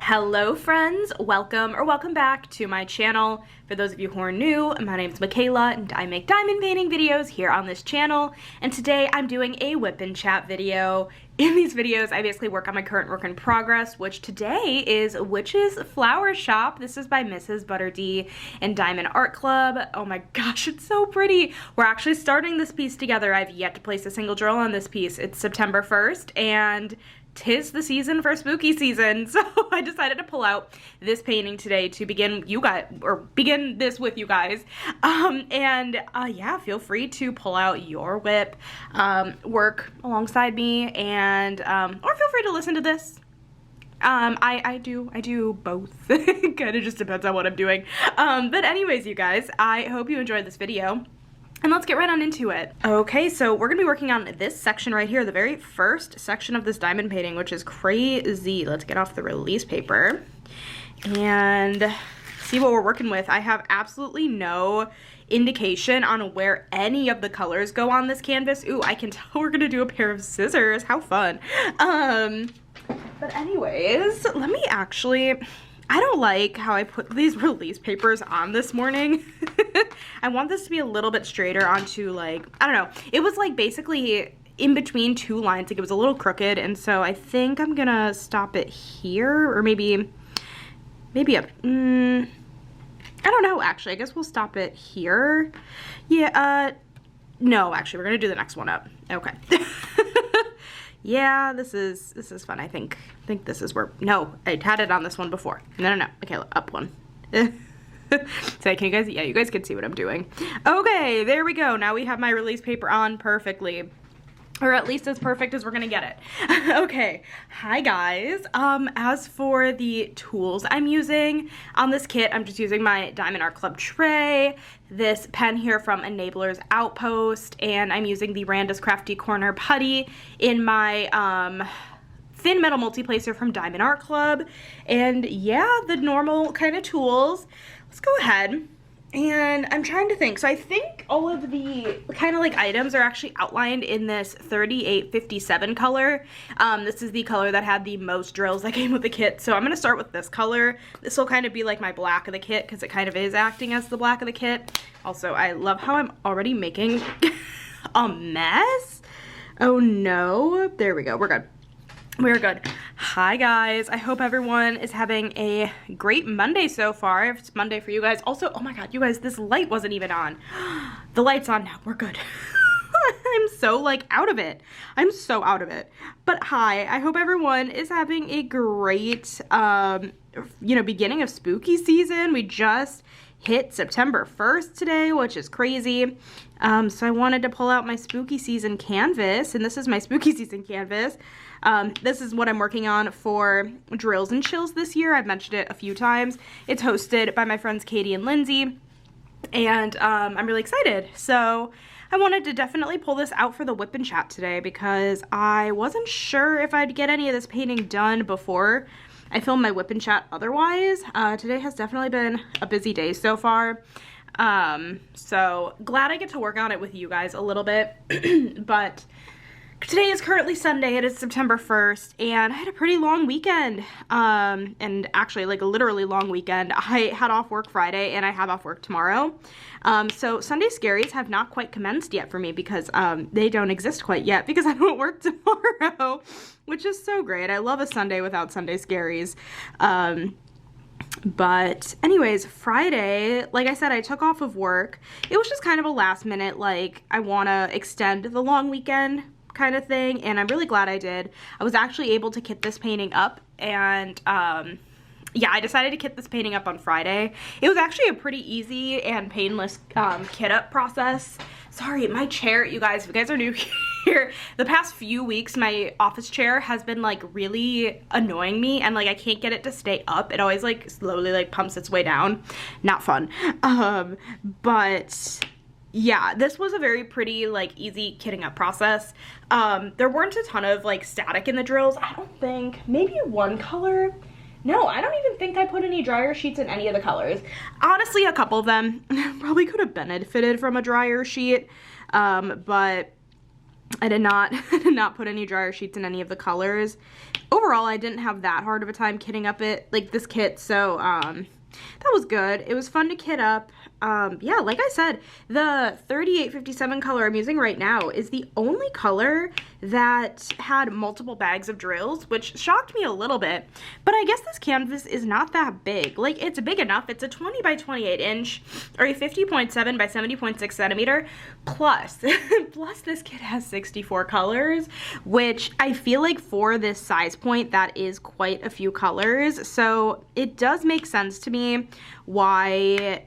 Hello friends, welcome back to my channel. For those of you who are new, my name is Michaela and I make diamond painting videos here on this channel, and today I'm doing a whip and chat video. In these videos I basically work on my current work in progress, which today is Witch's Flower Shop. This is by Mrs. Butter D and Diamond Art Club. Oh my gosh, it's so pretty. We're actually starting this piece together. I've yet to place a single drill on this piece. It's September 1st and 'tis the season for spooky season, so I decided to pull out this painting today to begin this with you guys. Yeah, feel free to pull out your whip, work alongside me, and or feel free to listen to this. I do both. Kind of just depends on what I'm doing. But anyways, you guys, I hope you enjoyed this video. And let's get right on into it. Okay, so we're gonna be working on this section right here, the very first section of this diamond painting, which is crazy. Let's get off the release paper and see what we're working with. I have absolutely no indication on where any of the colors go on this canvas. Ooh, I can tell we're gonna do a pair of scissors. How fun. But anyways, let me actually, I don't like how I put these release papers on this morning. I want this to be a little bit straighter onto, like, I don't know. It was like basically in between two lines, like it was a little crooked, and so I think I'm gonna stop it here, or maybe up. I don't know, actually. I guess we'll stop it here. Yeah, no, actually, we're gonna do the next one up. Okay. Yeah, this is fun. I think this is where, no, I had it on this one before. No, Michaela, up one. So can you guys, yeah, you guys can see what I'm doing. Okay, there we go. Now we have my release paper on perfectly. Or at least as perfect as we're gonna get it. Okay, hi guys. As for the tools I'm using on this kit, I'm just using my Diamond Art Club tray, this pen here from Enabler's Outpost, and I'm using the Randa's Crafty Corner putty in my thin metal multi-placer from Diamond Art Club. And yeah, the normal kind of tools. Let's go ahead. And I'm trying to think. So I think all of the kind of like items are actually outlined in this 3857 color. This is the color that had the most drills that came with the kit. So I'm going to start with this color. This will kind of be like my black of the kit because it kind of is acting as the black of the kit. Also, I love how I'm already making a mess. Oh no. There we go. We're good. We're good. Hi guys, I hope everyone is having a great Monday so far. If it's Monday for you guys. Also, oh my god, you guys, this light wasn't even on. The light's on now. We're good. I'm so like out of it. I'm so out of it. But hi, I hope everyone is having a great beginning of spooky season. We just hit September 1st today, which is crazy. So I wanted to pull out my spooky season canvas, and this is my spooky season canvas. This is what I'm working on for Drills and Chills this year. I've mentioned it a few times. It's hosted by my friends Katie and Lindsay, and I'm really excited. So I wanted to definitely pull this out for the whip and chat today because I wasn't sure if I'd get any of this painting done before I filmed my whip and chat otherwise. Today has definitely been a busy day so far. So glad I get to work on it with you guys a little bit. But today is currently Sunday. It is September 1st, and I had a pretty long weekend. And actually, like a literally long weekend. I had off work Friday, and I have off work tomorrow. So Sunday Scaries have not quite commenced yet for me because they don't exist quite yet because I don't work tomorrow, which is so great. I love a Sunday without Sunday Scaries. But anyways, Friday, like I said, I took off of work. It was just kind of a last minute, like, I want to extend the long weekend kind of thing, and I'm really glad I did. I was actually able to kit this painting up, and yeah, I decided to kit this painting up on Friday. It was actually a pretty easy and painless kit up process. Sorry, my chair, you guys, if you guys are new here, the past few weeks my office chair has been like really annoying me, and like I can't get it to stay up. It always like slowly like pumps its way down. Not fun. But yeah, this was a very pretty like easy kitting up process. There weren't a ton of like static in the drills. I don't think. Maybe one color. No, I don't even think I put any dryer sheets in any of the colors. Honestly, a couple of them probably could have benefited from a dryer sheet, but I did not did not put any dryer sheets in any of the colors. Overall, I didn't have that hard of a time kitting up this kit, so that was good. It was fun to kit up. Yeah, like I said, the 3857 color I'm using right now is the only color that had multiple bags of drills, which shocked me a little bit. But I guess this canvas is not that big. Like, it's big enough. It's a 20 by 28 inch, or a 50.7 by 70.6 centimeter, plus this kit has 64 colors, which I feel like for this size point, that is quite a few colors. So it does make sense to me why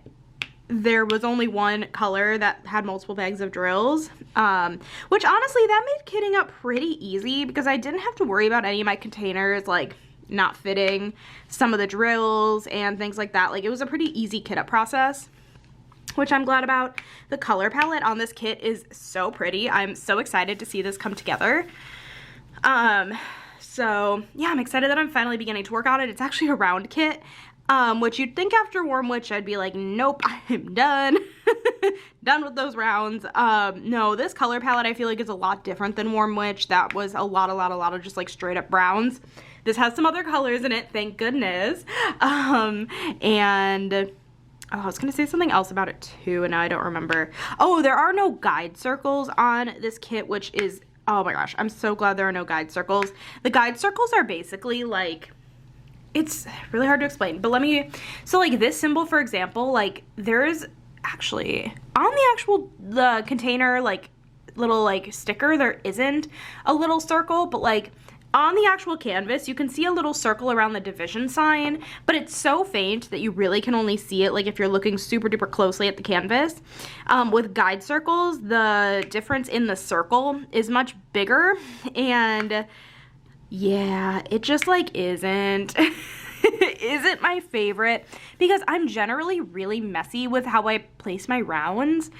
there was only one color that had multiple bags of drills, which honestly, that made kitting up pretty easy because I didn't have to worry about any of my containers like not fitting some of the drills and things like that. Like, it was a pretty easy kit up process, which I'm glad about. The color palette on this kit is so pretty. I'm so excited to see this come together. So yeah, I'm excited that I'm finally beginning to work on it. It's actually a round kit. Which you'd think after Warm Witch I'd be like, nope, I'm done. Done with those rounds. No, this color palette I feel like is a lot different than Warm Witch. That was a lot of just like straight up browns. This has some other colors in it, thank goodness. And oh, I was gonna say something else about it too, and now I don't remember. Oh, there are no guide circles on this kit, which is, oh my gosh, I'm so glad there are no guide circles. The guide circles are basically like, it's really hard to explain, but so like this symbol, for example, like there's actually on the container, like little like sticker, there isn't a little circle, but like on the actual canvas, you can see a little circle around the division sign, but it's so faint that you really can only see it like if you're looking super duper closely at the canvas. With guide circles, the difference in the circle is much bigger, and yeah, it just like isn't my favorite because I'm generally really messy with how I place my rounds.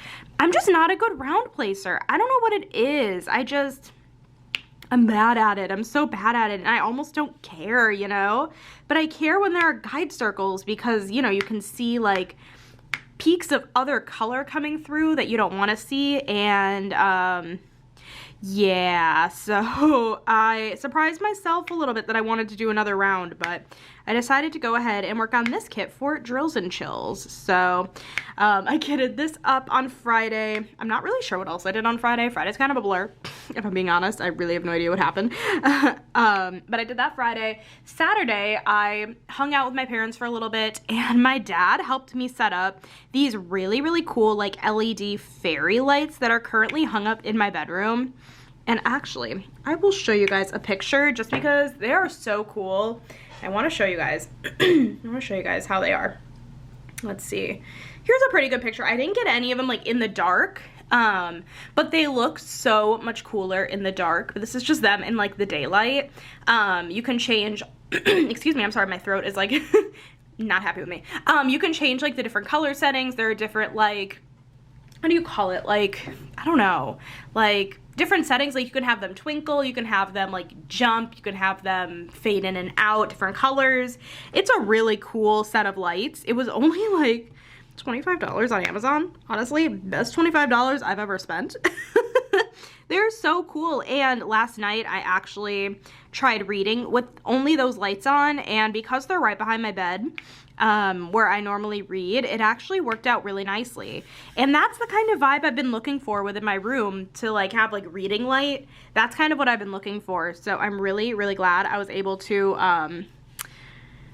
I'm just not a good round placer. I don't know what it is. I'm bad at it. I'm so bad at it, and I almost don't care, you know? But I care when there are guide circles because, you know, you can see like peaks of other color coming through that you don't want to see, and yeah, so I surprised myself a little bit that I wanted to do another round, but I decided to go ahead and work on this kit for drills and chills. So I kitted this up on Friday. I'm not really sure what else I did on Friday. Friday's kind of a blur, if I'm being honest. I really have no idea what happened. But I did that Friday. Saturday, I hung out with my parents for a little bit, and my dad helped me set up these really, really cool like LED fairy lights that are currently hung up in my bedroom. And actually, I will show you guys a picture just because they are so cool. I want to show you guys. I want to show you guys how they are. Let's see. Here's a pretty good picture. I didn't get any of them like in the dark, but they look so much cooler in the dark. But this is just them in like the daylight. You can change, excuse me, I'm sorry, my throat is like not happy with me. You can change like the different color settings. There are different like, what do you call it? Like, I don't know, like different settings. Like you can have them twinkle, you can have them like jump, you can have them fade in and out, different colors. It's a really cool set of lights. It was only like $25 on Amazon. Honestly, best $25 I've ever spent. They're so cool. And last night I actually tried reading with only those lights on, and because they're right behind my bed, where I normally read, it actually worked out really nicely. And that's the kind of vibe I've been looking for within my room, to like have like reading light. That's kind of what I've been looking for. So I'm really, really glad I was able to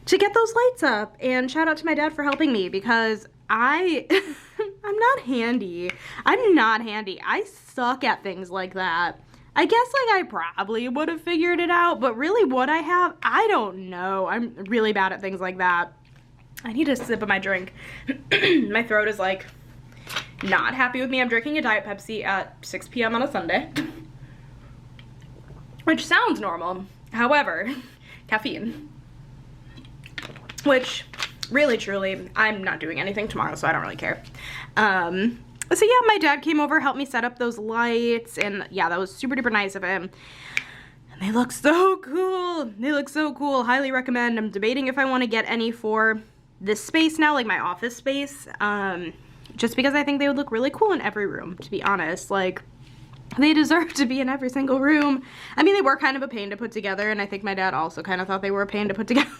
get those lights up, and shout out to my dad for helping me because I'm not handy. I'm not handy. I suck at things like that. I guess like I probably would have figured it out, but really what I have, I don't know. I'm really bad at things like that. I need a sip of my drink. My throat is like not happy with me. I'm drinking a Diet Pepsi at 6 p.m. on a Sunday, which sounds normal. However, caffeine, which really truly, I'm not doing anything tomorrow, so I don't really care. So yeah, my dad came over, helped me set up those lights, and yeah, that was super duper nice of him. And they look so cool. They look so cool. Highly recommend. I'm debating if I want to get any for this space now, like my office space, just because I think they would look really cool in every room, to be honest. Like, They deserve to be in every single room. I mean, they were kind of a pain to put together, and I think my dad also kind of thought they were a pain to put together.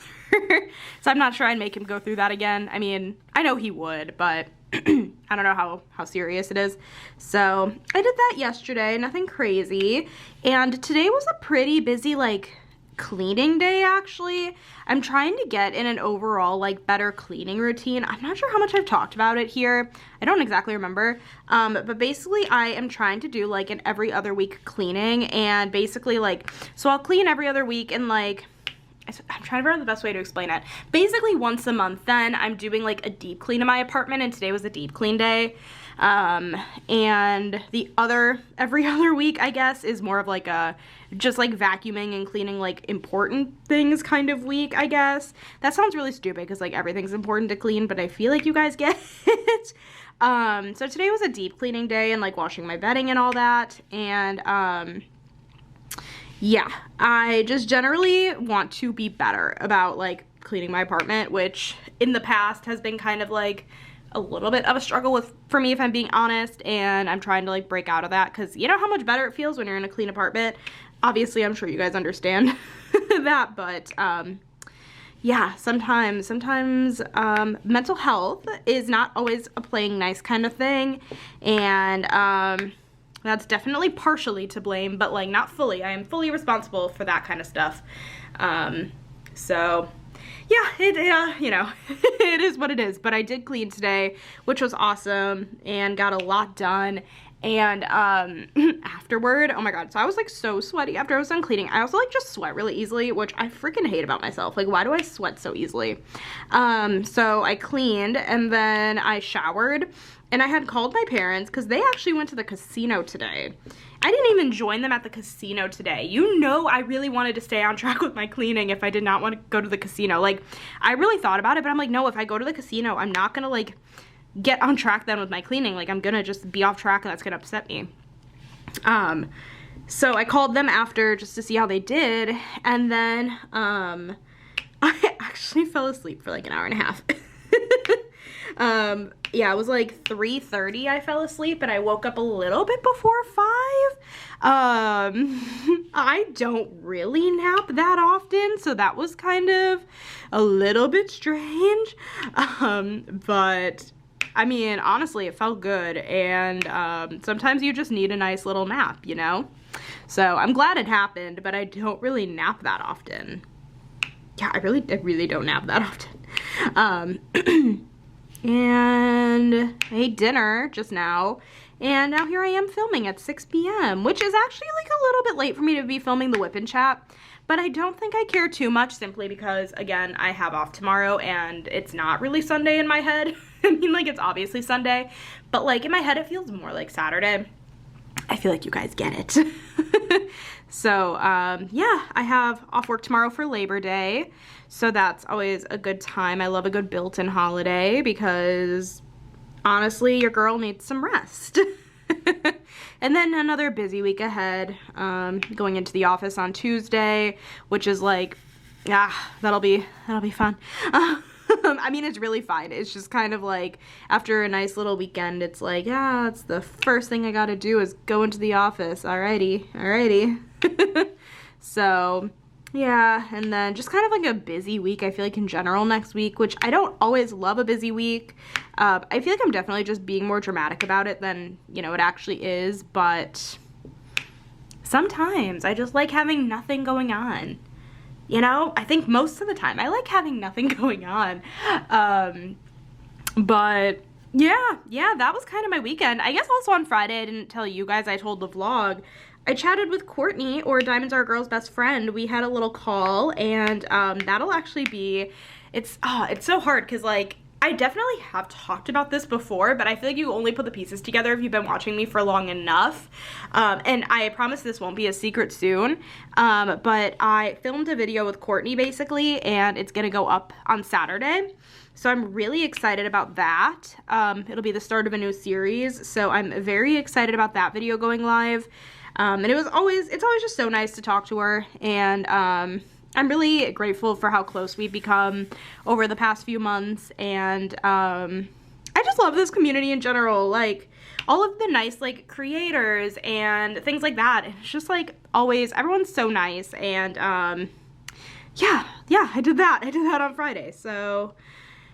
So I'm not sure I'd make him go through that again. I mean, I know he would, but I don't know how serious it is. So I did that yesterday, nothing crazy. And today was a pretty busy, like, cleaning day, actually. I'm trying to get in an overall, like, better cleaning routine. I'm not sure how much I've talked about it here. I don't exactly remember. But basically I am trying to do, like, an every other week cleaning, and basically, like, so I'll clean every other week, and, like, I'm trying to figure out the best way to explain it. Basically once a month then I'm doing, like, a deep clean in my apartment, and today was a deep clean day. And the every other week, I guess, is more of like a just like vacuuming and cleaning like important things kind of week, I guess. That sounds really stupid because like everything's important to clean, but I feel like you guys get it. So today was a deep cleaning day and like washing my bedding and all that. And yeah, I just generally want to be better about like cleaning my apartment, which in the past has been kind of like a little bit of a struggle for me, if I'm being honest, and I'm trying to like break out of that, because you know how much better it feels when you're in a clean apartment. Obviously, I'm sure you guys understand that, but yeah, sometimes mental health is not always a playing nice kind of thing, and that's definitely partially to blame, but like not fully. I am fully responsible for that kind of stuff. So yeah, you know, it is what it is. But I did clean today, which was awesome, and got a lot done. And afterward, oh my god, so I was like so sweaty after I was done cleaning. I also like just sweat really easily, which I freaking hate about myself. Like, why do I sweat so easily? So I cleaned, and then I showered, and I had called my parents because they actually went to the casino today. I didn't even join them at the casino today. You know, I really wanted to stay on track with my cleaning if I did not want to go to the casino. Like, I really thought about it, but I'm like, no, if I go to the casino, I'm not gonna like get on track then with my cleaning. Like, I'm gonna just be off track, and that's gonna upset me. So I called them after just to see how they did, and then I actually fell asleep for like an hour and a half. Yeah, it was like 3:30 I fell asleep, and I woke up a little bit before 5. I don't really nap that often, so that was kind of a little bit strange. But I mean, honestly, it felt good, and sometimes you just need a nice little nap, you know? So I'm glad it happened, but I don't really nap that often. Yeah, I really don't nap that often. And I ate dinner just now, and now here I am filming at 6 p.m., which is actually like a little bit late for me to be filming the whip and chat, but I don't think I care too much, simply because, again, I have off tomorrow, and it's not really Sunday in my head. I mean, like, it's obviously Sunday, but like in my head it feels more like Saturday. I feel like you guys get it. So, yeah, I have off work tomorrow for Labor Day, so that's always a good time. I love a good built-in holiday because, honestly, your girl needs some rest. And then another busy week ahead, going into the office on Tuesday, which is like, that'll be fun. I mean, it's really fine. It's just kind of like, after a nice little weekend, it's like, yeah, it's the first thing I gotta do is go into the office. Alrighty. So, yeah, and then just kind of like a busy week, I feel like, in general next week, which I don't always love a busy week. I feel like I'm definitely just being more dramatic about it than, you know, it actually is, but sometimes I just like having nothing going on. You know, I think most of the time I like having nothing going on. But yeah, that was kind of my weekend. I guess also on Friday, I didn't tell you guys, I told the vlog, I chatted with Courtney, or Diamonds Are a Girl's best friend. We had a little call, and that'll actually be, it's so hard because, like, I definitely have talked about this before, but I feel like you only put the pieces together if you've been watching me for long enough. And I promise this won't be a secret soon, but I filmed a video with Courtney, basically, and it's gonna go up on Saturday. So I'm really excited about that. It'll be the start of a new series, so I'm very excited about that video going live. And it's always just so nice to talk to her, and I'm really grateful for how close we've become over the past few months, and I just love this community in general. Like, all of the nice like creators and things like that. And it's just like always, everyone's so nice. And yeah, I did that. I did that on Friday. So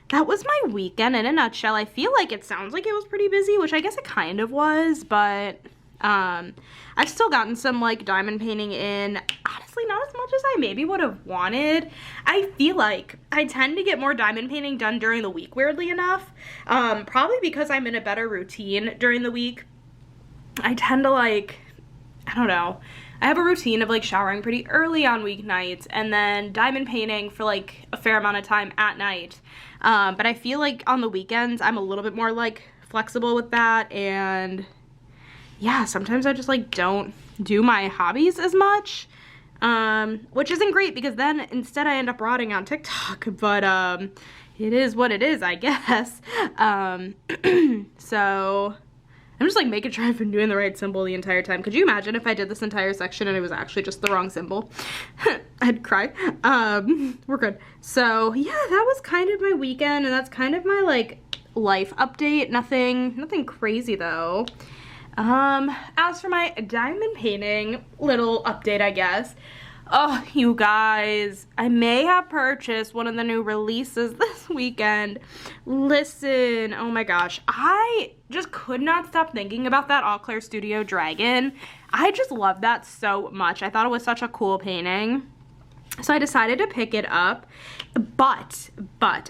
that was my weekend in a nutshell. I feel like it sounds like it was pretty busy, which I guess it kind of was, but I've still gotten some like diamond painting in. Honestly, not as much as I maybe would have wanted. I feel like I tend to get more diamond painting done during the week, weirdly enough. Probably because I'm in a better routine during the week. I tend to like, I don't know. I have a routine of like showering pretty early on weeknights and then diamond painting for like a fair amount of time at night. But I feel like on the weekends, I'm a little bit more like flexible with that. And yeah, sometimes I just like don't do my hobbies as much, which isn't great because then instead I end up rotting on TikTok, but it is what it is, I guess. So I'm just like making sure I've been doing the right symbol the entire time. Could you imagine if I did this entire section and it was actually just the wrong symbol? I'd cry. We're good. So yeah, that was kind of my weekend, and that's kind of my like life update. Nothing crazy though. As for my diamond painting little update, I guess. Oh, you guys, I may have purchased one of the new releases this weekend. Listen, oh my gosh, I just could not stop thinking about that Eau Claire Studio Dragon. I just love that so much. I thought it was such a cool painting. So I decided to pick it up, but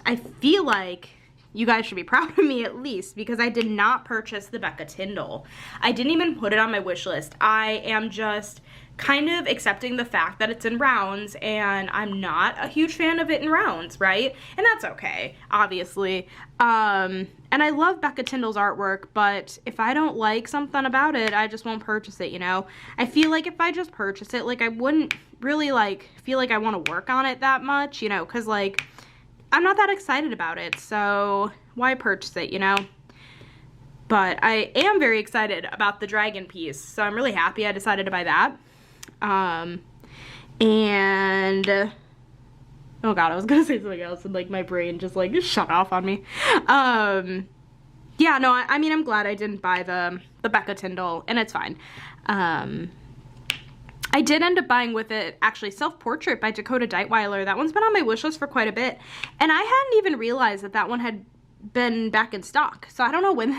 I feel like you guys should be proud of me at least because I did not purchase the Becca Tyndall. I didn't even put it on my wish list. I am just kind of accepting the fact that it's in rounds, and I'm not a huge fan of it in rounds, right? And that's okay, obviously. And I love Becca Tyndall's artwork, but if I don't like something about it, I just won't purchase it, you know? I feel like if I just purchase it, like I wouldn't really like feel like I want to work on it that much, you know, because like I'm not that excited about it, so why purchase it, you know? But I am very excited about the dragon piece, so I'm really happy I decided to buy that. And oh god, I was gonna say something else and like my brain just like shut off on me. Yeah, no, I mean, I'm glad I didn't buy the Becca Tyndall, and it's fine. I did end up buying with it, actually, Self-Portrait by Dakota Deitweiler. That one's been on my wish list for quite a bit, and I hadn't even realized that one had been back in stock. So I don't know when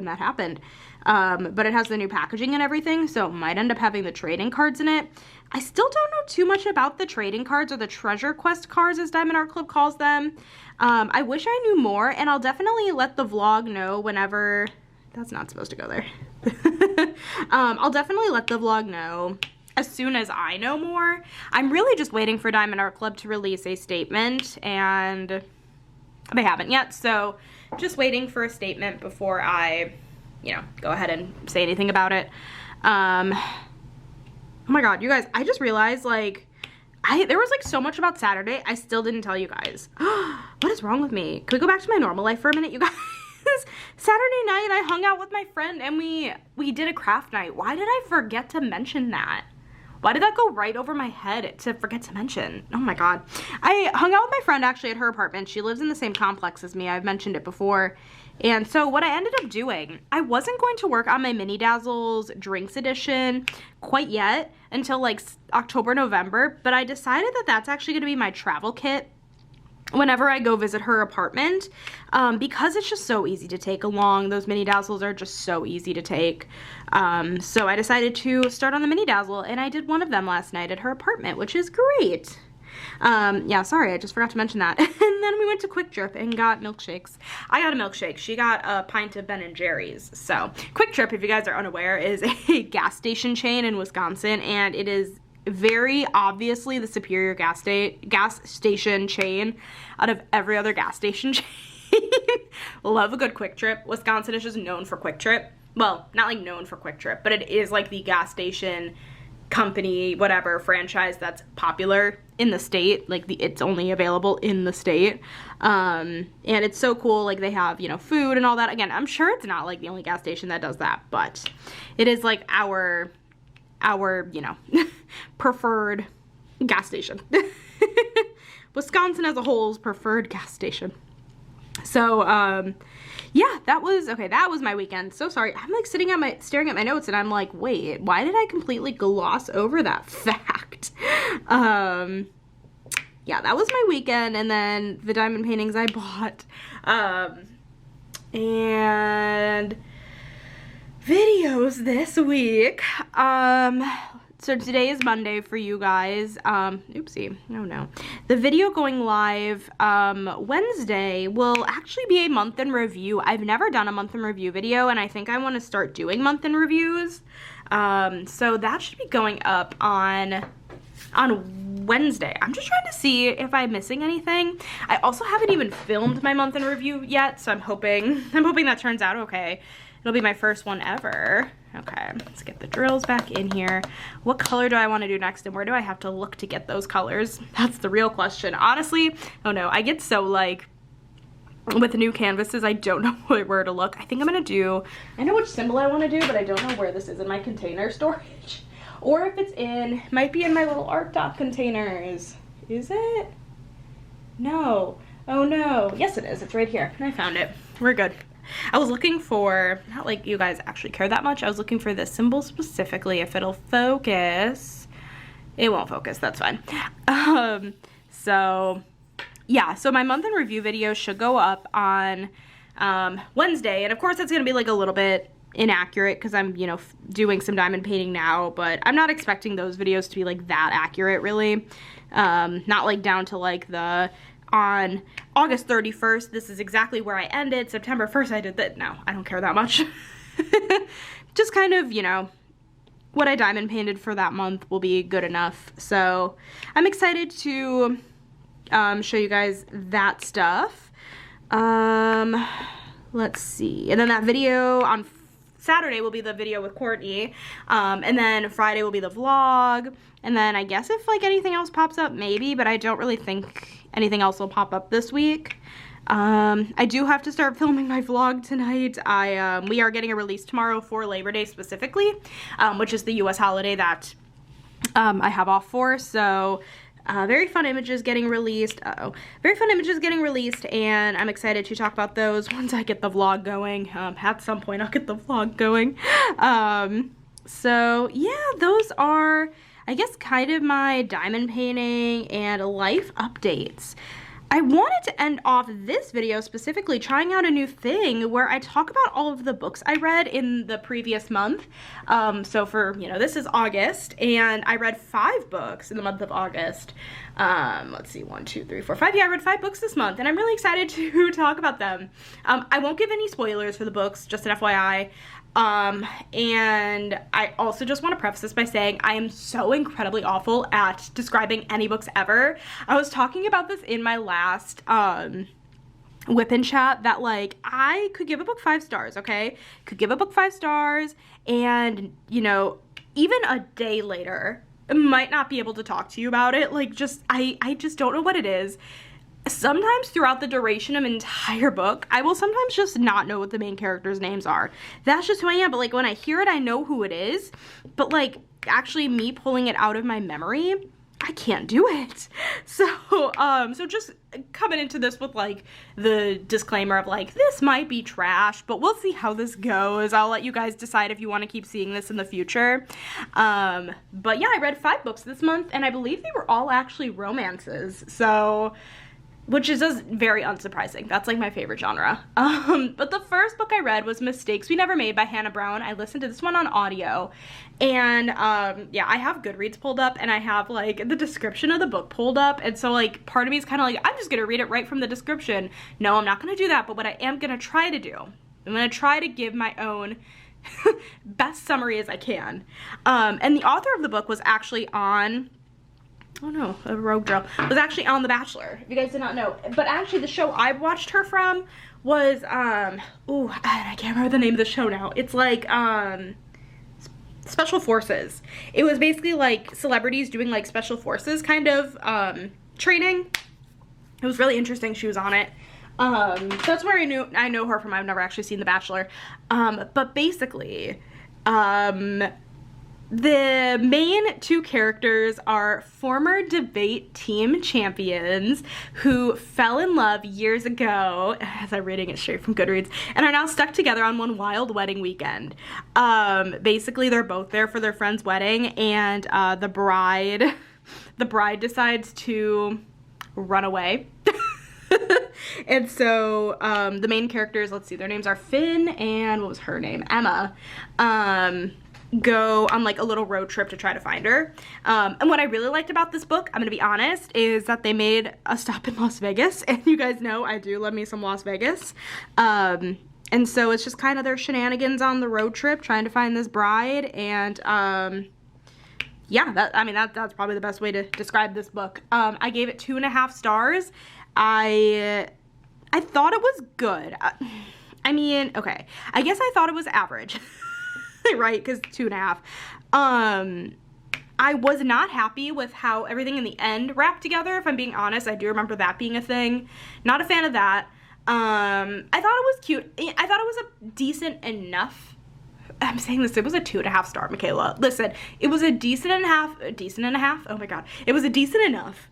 that happened. But it has the new packaging and everything, so it might end up having the trading cards in it. I still don't know too much about the trading cards, or the treasure quest cards as Diamond Art Club calls them. I wish I knew more, and I'll definitely let the vlog know whenever, that's not supposed to go there. I'll definitely let the vlog know as soon as I know more. I'm really just waiting for Diamond Art Club to release a statement, and they haven't yet, so just waiting for a statement before I, you know, go ahead and say anything about it. Oh my god, you guys, I just realized, like, there was, like, so much about Saturday I still didn't tell you guys. What is wrong with me? Can we go back to my normal life for a minute, you guys? Saturday night, I hung out with my friend, and we did a craft night. Why did I forget to mention that? Why did that go right over my head to forget to mention? Oh my god. I hung out with my friend actually at her apartment. She lives in the same complex as me. I've mentioned it before. And so what I ended up doing, I wasn't going to work on my Mini Dazzles Drinks Edition quite yet until like October, November, but I decided that that's actually going to be my travel kit whenever I go visit her apartment, because it's just so easy to take along. Those Mini Dazzles are just so easy to take. So I decided to start on the Mini Dazzle, and I did one of them last night at her apartment, which is great. Yeah, sorry, I just forgot to mention that. And then we went to Quick Trip and got milkshakes. I got a milkshake. She got a pint of Ben & Jerry's. So Quick Trip, if you guys are unaware, is a gas station chain in Wisconsin, and it is very obviously the superior gas station chain out of every other gas station chain. Love a good Quick Trip. Wisconsin is just known for Quick Trip. Well, not like known for Quick Trip, but it is like the gas station company, whatever, franchise that's popular in the state. Like it's only available in the state. And it's so cool. Like they have, you know, food and all that. Again, I'm sure it's not like the only gas station that does that, but it is like our, you know, preferred gas station. Wisconsin as a whole's preferred gas station. So, yeah, that was my weekend. So sorry. I'm like staring at my notes and I'm like, wait, why did I completely gloss over that fact? Yeah, that was my weekend, and then the diamond paintings I bought. And videos this week. So today is Monday for you guys. Oopsie, oh no. The video going live Wednesday will actually be a month in review. I've never done a month in review video, and I think I want to start doing month in reviews. So that should be going up on Wednesday. I'm just trying to see if I'm missing anything. I also haven't even filmed my month in review yet, so I'm hoping that turns out okay. It'll be my first one ever. Okay, let's get the drills back in here. What color do I want to do next, and where do I have to look to get those colors? That's the real question. Honestly, oh no, I get so like, with new canvases, I don't know where to look. I think I'm gonna do, I know which symbol I want to do, but I don't know where this is in my container storage. Or if it's in, might be in my little art dot containers. Is it? No. Oh no. Yes it is. It's right here. I found it. We're good. I was looking for, not like you guys actually care that much, I was looking for this symbol specifically. If it'll focus. It won't focus, that's fine. So yeah, so my month in review video should go up on Wednesday, and of course it's gonna be like a little bit inaccurate because I'm, you know, doing some diamond painting now, but I'm not expecting those videos to be like that accurate really. Not like down to like the, on August 31st, this is exactly where I ended. September 1st, I did that. No, I don't care that much. Just kind of, you know, what I diamond painted for that month will be good enough. So I'm excited to show you guys that stuff. Let's see. And then that video on Saturday will be the video with Courtney, and then Friday will be the vlog, and then I guess if like anything else pops up, maybe, but I don't really think anything else will pop up this week. I do have to start filming my vlog tonight. We are getting a release tomorrow for Labor Day specifically, which is the US holiday that I have off for, so very fun images getting released. Very fun images getting released, and I'm excited to talk about those once I get the vlog going. At some point I'll get the vlog going. So yeah, those are, I guess, kind of my diamond painting and life updates. I wanted to end off this video specifically trying out a new thing where I talk about all of the books I read in the previous month. So for, you know, this is August, and I read 5 books in the month of August. Let's see, 1, 2, 3, 4, 5. Yeah, I read 5 books this month, and I'm really excited to talk about them. I won't give any spoilers for the books, just an FYI. And I also just want to preface this by saying I am so incredibly awful at describing any books ever. I was talking about this in my last whip-in chat that like I could give a book 5 stars, okay? Could give a book 5 stars, and you know, even a day later might not be able to talk to you about it. Like, just I just don't know what it is. Sometimes throughout the duration of an entire book, I will sometimes just not know what the main characters' names are. That's just who I am, but like when I hear it, I know who it is, but like actually me pulling it out of my memory, I can't do it. So, so just coming into this with like the disclaimer of like, this might be trash, but we'll see how this goes. I'll let you guys decide if you want to keep seeing this in the future. But yeah, I read 5 books this month, and I believe they were all actually romances. So, which is just very unsurprising. That's like my favorite genre. But the first book I read was Mistakes We Never Made by Hannah Brown. I listened to this one on audio, and yeah, I have Goodreads pulled up, and I have like the description of the book pulled up, and so like part of me is kind of like, I'm just gonna read it right from the description. No, I'm not gonna do that, but what I am gonna try to do, I'm gonna try to give my own best summary as I can. And the author of the book was actually on, oh no, a rogue drill, was actually on The Bachelor, if you guys did not know. But actually the show I watched her from was, ooh, I can't remember the name of the show now. It's like, Special Forces. It was basically like celebrities doing like Special Forces kind of, training. It was really interesting. She was on it. So that's where I know her from. I've never actually seen The Bachelor. But basically, The main two characters are former debate team champions who fell in love years ago, as I'm reading it straight from Goodreads, and are now stuck together on one wild wedding weekend. Basically, they're both there for their friend's wedding, and the bride decides to run away. And so the main characters, let's see, their names are Finn and what was her name? Emma. Go on like a little road trip to try to find her. And what I really liked about this book, I'm gonna be honest, is that they made a stop in Las Vegas, and you guys know I do love me some Las Vegas. And so it's just kind of their shenanigans on the road trip trying to find this bride, and yeah, that's probably the best way to describe this book. I gave it 2.5 stars. I thought it was good. I mean, okay, I guess I thought it was average. Right, because 2.5. I was not happy with how everything in the end wrapped together, if I'm being honest. I do remember that being a thing. Not a fan of that. I thought it was cute. I thought it was a decent enough. I'm saying this, it was a 2.5 star, Michaela. Listen, it was a decent and a half? Oh my god. It was a decent enough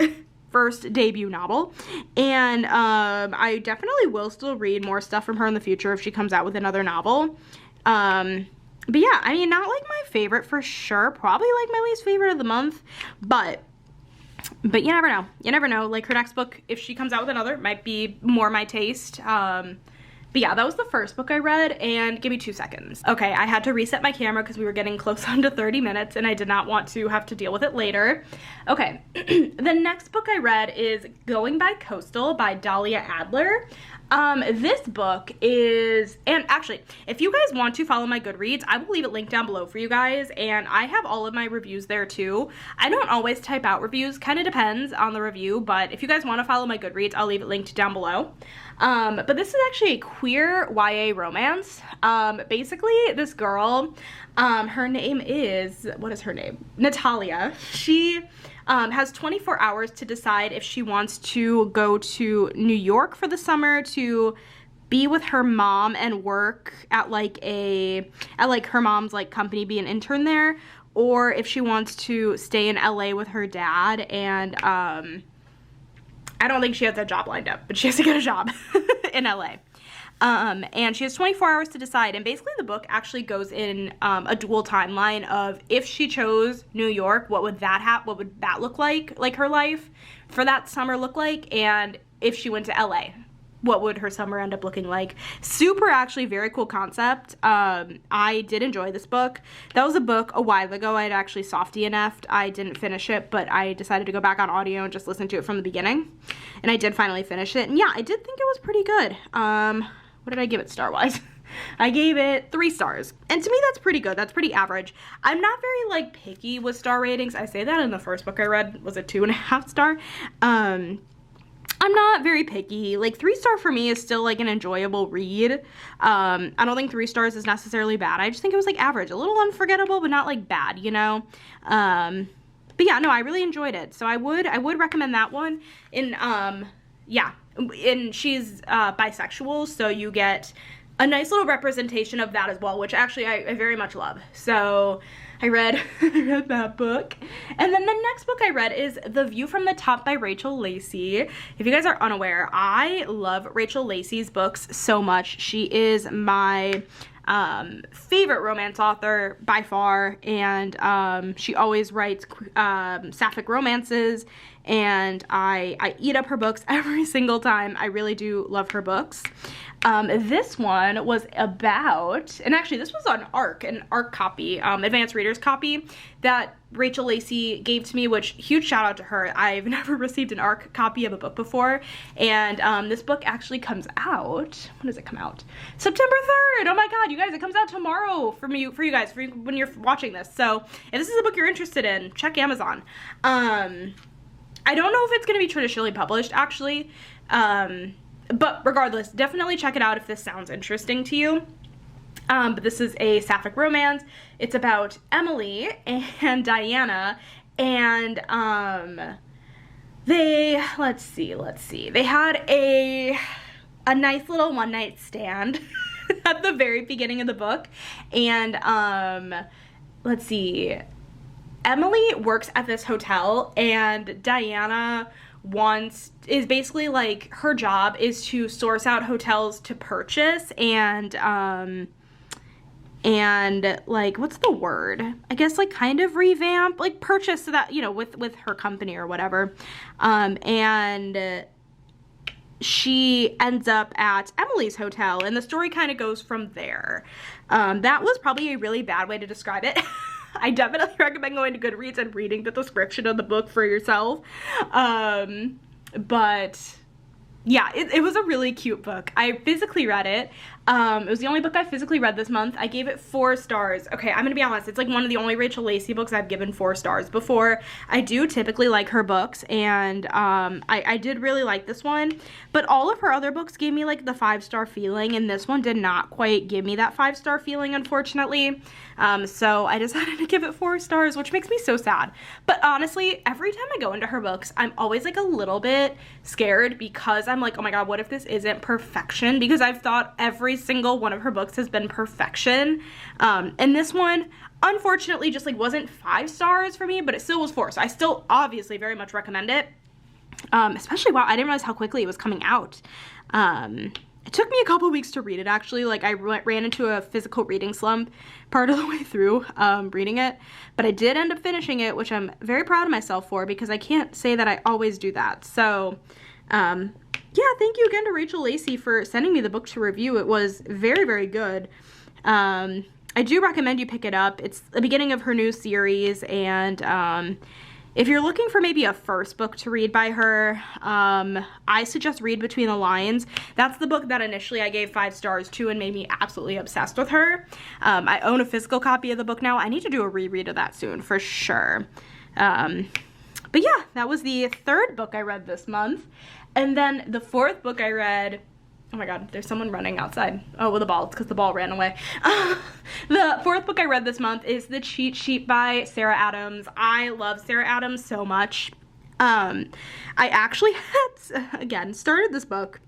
first debut novel, and I definitely will still read more stuff from her in the future if she comes out with another novel. But yeah, I mean, not like my favorite for sure, probably like my least favorite of the month, but you never know. You never know. Like, her next book, if she comes out with another, might be more my taste. But yeah, that was the first book I read, and give me 2 seconds. Okay, I had to reset my camera because we were getting close on to 30 minutes, and I did not want to have to deal with it later. Okay, the next book I read is Going by Coastal by Dahlia Adler. This book is, and actually, if you guys want to follow my Goodreads, I will leave it linked down below for you guys, and I have all of my reviews there too. I don't always type out reviews, kind of depends on the review, but if you guys want to follow my Goodreads, I'll leave it linked down below. But this is actually a queer YA romance. Basically, this girl, her name is, what is her name? Natalia. She has 24 hours to decide if she wants to go to New York for the summer to be with her mom and work at like her mom's like company, be an intern there, or if she wants to stay in LA with her dad. And I don't think she has that job lined up, but she has to get a job in LA. And she has 24 hours to decide, and basically the book actually goes in a dual timeline of if she chose New York, what would that look like her life for that summer look like, and if she went to LA, what would her summer end up looking like. Super, actually, very cool concept. I did enjoy this book. That was a book a while ago I'd actually soft DNF'd. I didn't finish it, but I decided to go back on audio and just listen to it from the beginning, and I did finally finish it, and yeah, I did think it was pretty good. What did I give it star-wise? I gave it 3 stars. And to me, that's pretty good. That's pretty average. I'm not very, like, picky with star ratings. I say that in the first book I read was a 2.5 star. I'm not very picky. Like, 3 star for me is still, like, an enjoyable read. I don't think 3 stars is necessarily bad. I just think it was, like, average. A little unforgettable, but not, like, bad, you know? But yeah, no, I really enjoyed it. So I would recommend that one. Yeah. And she's bisexual, so you get a nice little representation of that as well, which actually I very much love. So I read that book. And then the next book I read is The View from the Top by Rachel Lacey. If you guys are unaware, I love Rachel Lacey's books so much. She is my favorite romance author by far, and she always writes sapphic romances, and I eat up her books every single time. I really do love her books. This one was about, and actually this was an ARC copy, advanced reader's copy that Rachel Lacey gave to me, which, huge shout out to her. I've never received an ARC copy of a book before, and this book actually comes out, when does it come out? September 3rd! Oh my god, you guys, it comes out tomorrow for you guys, when you're watching this. So if this is a book you're interested in, check Amazon. I don't know if it's going to be traditionally published, actually, but regardless, definitely check it out if this sounds interesting to you. But this is a sapphic romance. It's about Emily and Diana, and let's see. They had a nice little one-night stand at the very beginning of the book, and let's see, Emily works at this hotel, and Diana is basically like, her job is to source out hotels to purchase and like, what's the word? I guess like kind of revamp, like purchase so that, you know, with her company or whatever. And she ends up at Emily's hotel, and the story kind of goes from there. That was probably a really bad way to describe it. I definitely recommend going to Goodreads and reading the description of the book for yourself. But yeah, it was a really cute book. I physically read it. It was the only book I physically read this month. I gave it 4 stars. Okay, I'm gonna be honest, it's like one of the only Rachel Lacey books I've given 4 stars before. I do typically like her books, and I did really like this one, but all of her other books gave me like the 5-star feeling, and this one did not quite give me that 5-star feeling, unfortunately. So I decided to give it 4 stars, which makes me so sad. But honestly, every time I go into her books, I'm always like a little bit scared, because I'm like, oh my god, what if this isn't perfection? Because I've thought every single one of her books has been perfection. And this one, unfortunately, just like wasn't 5 stars for me, but it still was 4. So I still obviously very much recommend it. Especially, wow, I didn't realize how quickly it was coming out. It took me a couple weeks to read it, actually. Like, I ran into a physical reading slump part of the way through reading it. But I did end up finishing it, which I'm very proud of myself for, because I can't say that I always do that. So, yeah, thank you again to Rachel Lacey for sending me the book to review. It was very, very good. I do recommend you pick it up. It's the beginning of her new series, and if you're looking for maybe a first book to read by her, I suggest Read Between the Lines. That's the book that initially I gave 5 stars to and made me absolutely obsessed with her. I own a physical copy of the book now. I need to do a reread of that soon, for sure. But yeah, that was the 3rd book I read this month. And then the 4th book I read, oh my god, there's someone running outside. Oh, with a ball. It's because the ball ran away. The 4th book I read this month is The Cheat Sheet by Sarah Adams. I love Sarah Adams so much. I actually had, again, started this book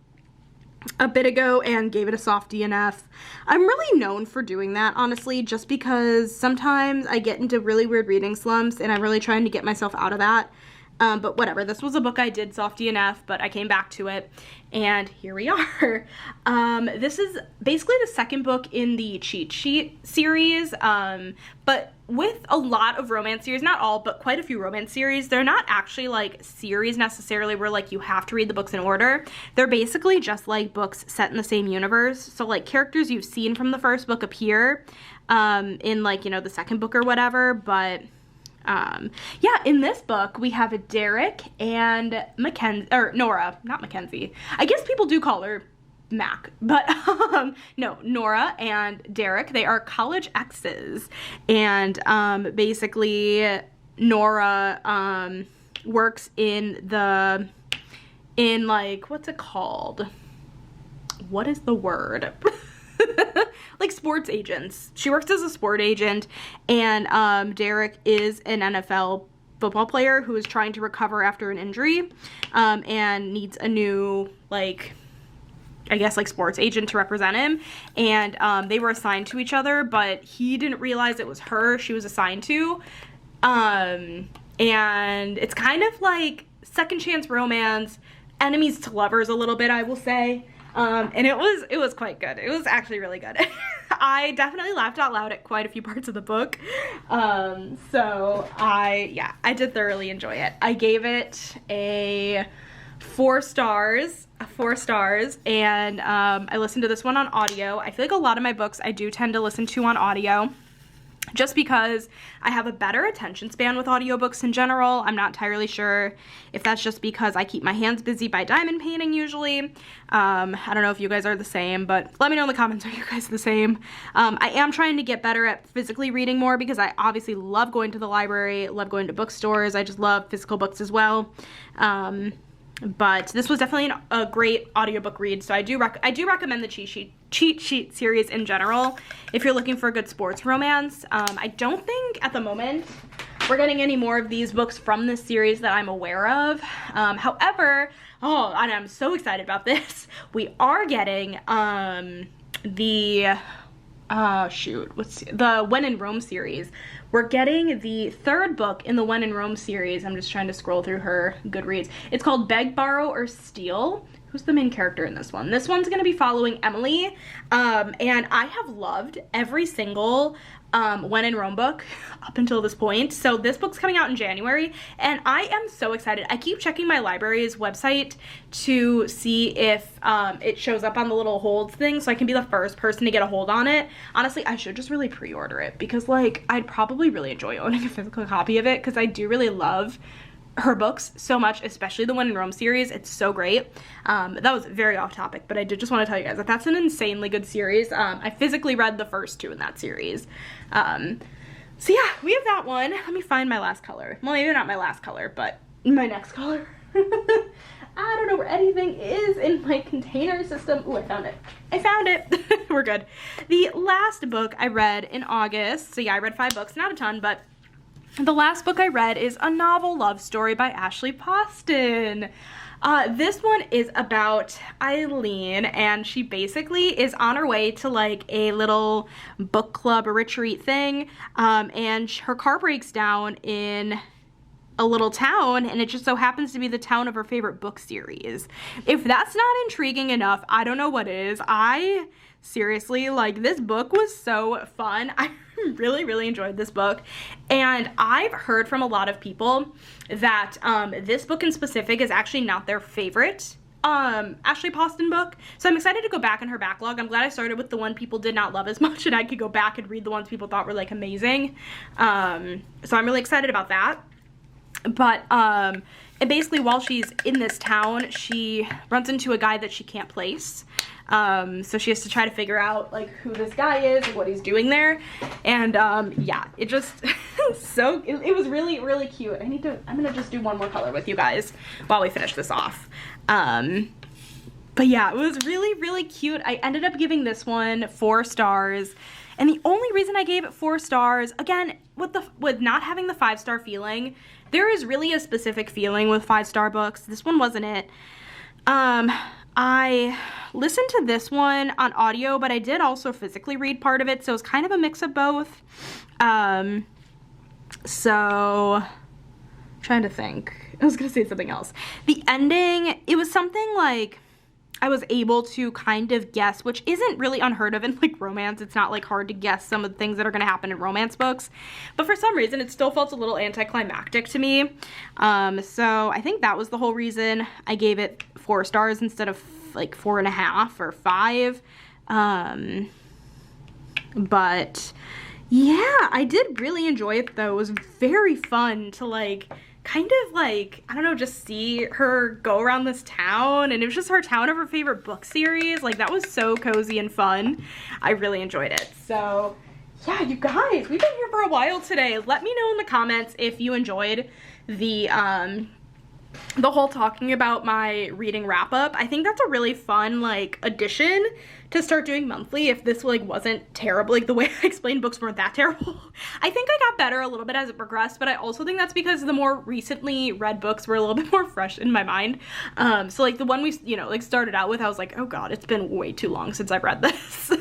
a bit ago and gave it a soft DNF. I'm really known for doing that, honestly, just because sometimes I get into really weird reading slumps, and I'm really trying to get myself out of that. But whatever, this was a book I did soft DNF, but I came back to it, and here we are. This is basically the 2nd book in the Cheat Sheet series, but with a lot of romance series, not all, but quite a few romance series, they're not actually like series necessarily where like you have to read the books in order. They're basically just like books set in the same universe. So like characters you've seen from the 1st book appear in like, you know, the 2nd book or whatever, but yeah, in this book we have a Derek and Nora, not Mackenzie. I guess people do call her Mac, but no, Nora and Derek, they are college exes, and basically Nora works in like, what's it called? What is the word? Like sports agents. She works as a sport agent, and Derek is an NFL football player who is trying to recover after an injury, and needs a new, like, I guess, like, sports agent to represent him, and they were assigned to each other, but he didn't realize it was her she was assigned to, and it's kind of like second chance romance, enemies to lovers a little bit, I will say. And it was quite good. It was actually really good. I definitely laughed out loud at quite a few parts of the book. So I did thoroughly enjoy it. I gave it a 4 stars, and I listened to this one on audio. I feel like a lot of my books I do tend to listen to on audio, just because I have a better attention span with audiobooks in general. I'm not entirely sure if that's just because I keep my hands busy by diamond painting usually. I don't know if you guys are the same, but let me know in the comments, are you guys the same? I am trying to get better at physically reading more, because I obviously love going to the library, love going to bookstores. I just love physical books as well. But this was definitely a great audiobook read, so I do recommend the Cheat Sheet series in general if you're looking for a good sports romance. I don't think at the moment we're getting any more of these books from this series that I'm aware of. However, oh, and I'm so excited about this, we are getting the shoot, what's the When in Rome series. We're getting the 3rd book in the When in Rome series. I'm just trying to scroll through her Goodreads. It's called Beg, Borrow, or Steal. Who's the main character in this one? This one's gonna be following Emily, and I have loved every single When in Rome book up until this point. So this book's coming out in January, and I am so excited. I keep checking my library's website to see if it shows up on the little holds thing, so I can be the first person to get a hold on it. Honestly, I should just really pre-order it, because like I'd probably really enjoy owning a physical copy of it, because I do really love her books so much, especially the When in Rome series. It's so great. That was very off topic, but I did just want to tell you guys that that's an insanely good series. I physically read the first 2 in that series. So yeah, we have that one. Let me find my last color. Well, maybe not my last color, but my next color. I don't know where anything is in my container system. Oh, I found it. I found it. We're good. The last book I read in August, so yeah, I read 5 books, not a ton, but the last book I read is A Novel Love Story by Ashley Poston. This one is about Eileen, and she basically is on her way to like a little book club retreat thing, and her car breaks down in a little town, and it just so happens to be the town of her favorite book series. If that's not intriguing enough, I don't know what is. I seriously, like, this book was so fun. I really enjoyed this book, and I've heard from a lot of people that this book in specific is actually not their favorite Ashley Poston book, so I'm excited to go back in her backlog. I'm glad I started with the one people did not love as much, and I could go back and read the ones people thought were like amazing. So I'm really excited about that. But and basically while she's in this town, she runs into a guy that she can't place. So she has to try to figure out like who this guy is and what he's doing there. And yeah, it just it was really cute. I'm gonna just do one more color with you guys while we finish this off. But yeah, it was really cute. I ended up giving this one 4 stars. And the only reason I gave it 4 stars, again, with not having the 5-star feeling, there is really a specific feeling with 5-star books. This one wasn't it. I listened to this one on audio, but I did also physically read part of it, so it was kind of a mix of both. So, trying to think. I was gonna say something else. The ending, it was something like I was able to kind of guess, which isn't really unheard of in like romance. It's not like hard to guess some of the things that are gonna happen in romance books, but for some reason it still felt a little anticlimactic to me. So I think that was the whole reason I gave it 4 stars instead of like 4.5 or 5. But yeah, I did really enjoy it though. It was very fun to like kind of like, I don't know, just see her go around this town, and it was just her town of her favorite book series. Like, that was so cozy and fun. I really enjoyed it. So yeah, you guys, we've been here for a while today. Let me know in the comments if you enjoyed the whole talking about my reading wrap up. I think that's a really fun like addition to start doing monthly if this like wasn't terrible. Like the way I explained books weren't that terrible. I think I got better a little bit as it progressed, but I also think that's because the more recently read books were a little bit more fresh in my mind. So like the one we, you know, like started out with, I was like, oh god, it's been way too long since I've read this.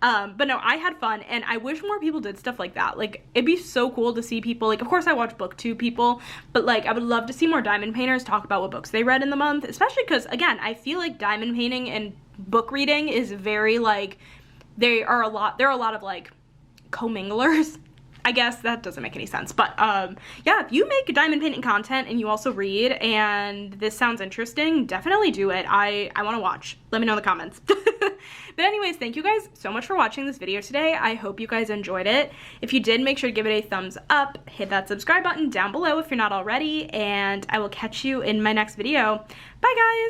But no, I had fun, and I wish more people did stuff like that. Like, it'd be so cool to see people, like, of course I watch BookTube people, but like, I would love to see more diamond painters talk about what books they read in the month, especially because, again, I feel like diamond painting and book reading is very, like, there are a lot of, like, comminglers. I guess that doesn't make any sense, but yeah, if you make diamond painting content and you also read and this sounds interesting, definitely do it. I want to watch. Let me know in the comments. But anyways, thank you guys so much for watching this video today. I hope you guys enjoyed it. If you did, make sure to give it a thumbs up, hit that subscribe button down below if you're not already, and I will catch you in my next video. Bye guys!